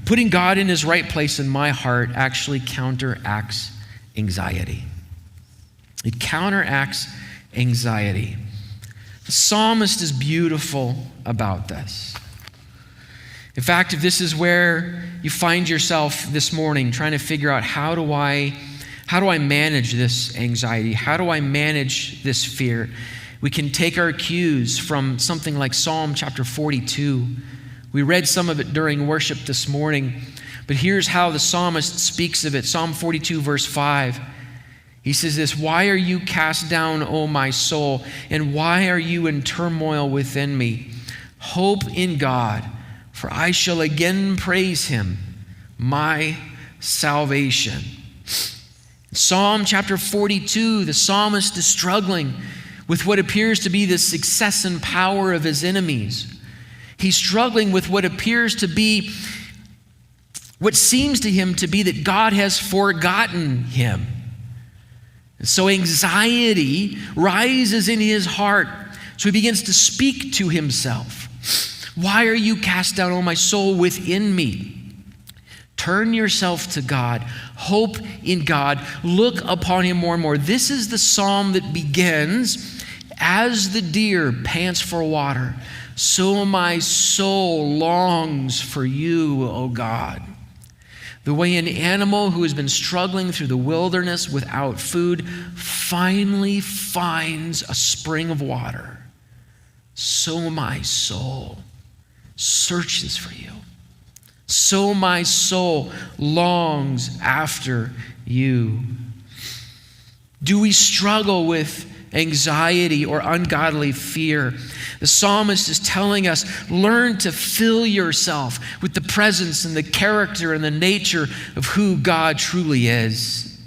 Putting God in his right place in my heart actually counteracts anxiety. It counteracts anxiety. The psalmist is beautiful about this. In fact, if this is where you find yourself this morning trying to figure out how do I manage this anxiety? How do I manage this fear? We can take our cues from something like Psalm chapter 42. We read some of it during worship this morning, but here's how the psalmist speaks of it. Psalm 42 verse 5. He says this, "Why are you cast down, O my soul? And why are you in turmoil within me? Hope in God, for I shall again praise him, my salvation." Psalm chapter 42, the psalmist is struggling with what appears to be the success and power of his enemies. He's struggling with what appears to be, what seems to him to be that God has forgotten him. So anxiety rises in his heart. So he begins to speak to himself. "Why are you cast down, O my soul, within me? Turn yourself to God. Hope in God. Look upon him more and more." This is the psalm that begins, "As the deer pants for water, so my soul longs for you, O God." The way an animal who has been struggling through the wilderness without food finally finds a spring of water, so my soul searches for you. So my soul longs after you. Do we struggle with anxiety or ungodly fear? The psalmist is telling us, learn to fill yourself with the presence and the character and the nature of who God truly is.